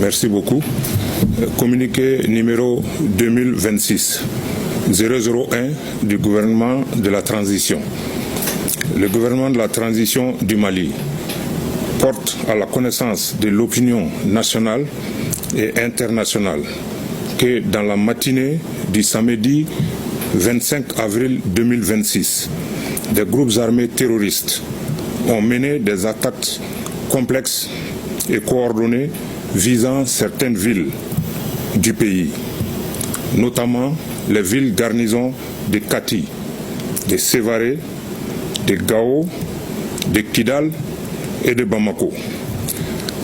Merci beaucoup. Communiqué numéro 2026-001 du gouvernement de la transition. Le gouvernement de la transition du Mali porte à la connaissance de l'opinion nationale et internationale que dans la matinée du samedi 25 avril 2026, des groupes armés terroristes ont mené des attaques complexes et coordonnées visant certaines villes du pays, notamment les villes garnisons de Kati, de Sévaré, de Gao, de Kidal et de Bamako.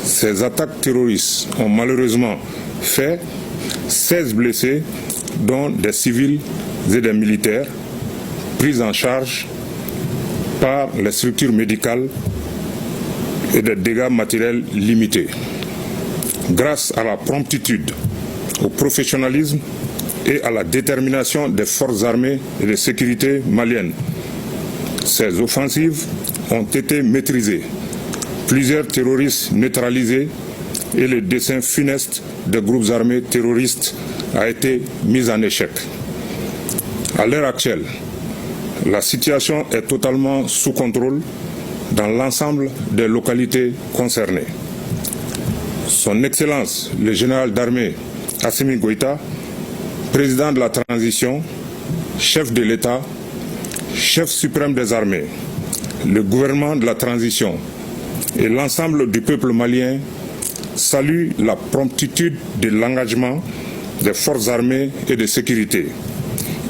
Ces attaques terroristes ont malheureusement fait 16 blessés, dont des civils et des militaires, pris en charge par les structures médicales et des dégâts matériels limités. Grâce à la promptitude, au professionnalisme et à la détermination des forces armées et de sécurité maliennes, ces offensives ont été maîtrisées, plusieurs terroristes neutralisés et le dessein funeste des groupes armés terroristes a été mis en échec. À l'heure actuelle, la situation est totalement sous contrôle dans l'ensemble des localités concernées. Son Excellence, le général d'armée Assimi Goïta, président de la transition, chef de l'État, chef suprême des armées, le gouvernement de la transition et l'ensemble du peuple malien saluent la promptitude de l'engagement des forces armées et de sécurité,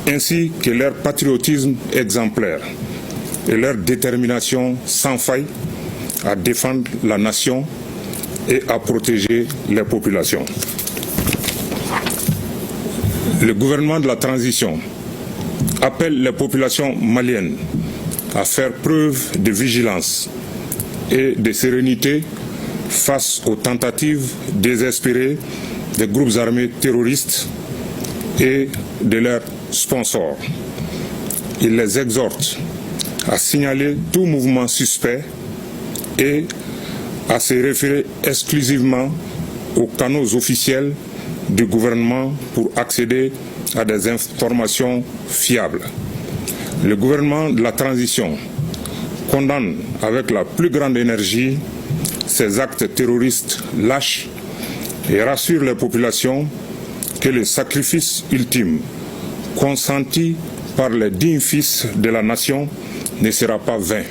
ainsi que leur patriotisme exemplaire et leur détermination sans faille à défendre la nation et à protéger les populations. Le gouvernement de la transition appelle les populations maliennes à faire preuve de vigilance et de sérénité face aux tentatives désespérées des groupes armés terroristes et de leurs sponsors. Il les exhorte à signaler tout mouvement suspect et à se référer exclusivement aux canaux officiels du gouvernement pour accéder à des informations fiables. Le gouvernement de la transition condamne avec la plus grande énergie ces actes terroristes lâches et rassure les populations que le sacrifice ultime consenti par les dignes fils de la nation ne sera pas vain.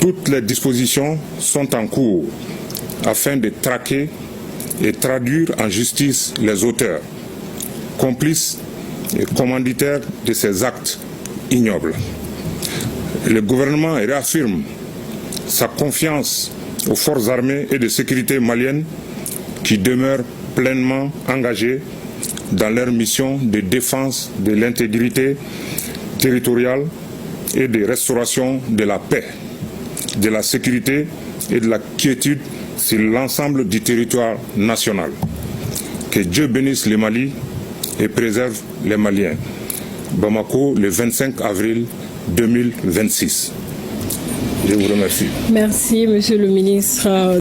Toutes les dispositions sont en cours afin de traquer et traduire en justice les auteurs, complices et commanditaires de ces actes ignobles. Le gouvernement réaffirme sa confiance aux forces armées et de sécurité maliennes qui demeurent pleinement engagées dans leur mission de défense de l'intégrité territoriale et de restauration de la paix, de la sécurité et de la quiétude sur l'ensemble du territoire national. Que Dieu bénisse le Mali et préserve les Maliens. Bamako, le 25 avril 2026. Je vous remercie. Merci, Monsieur le ministre.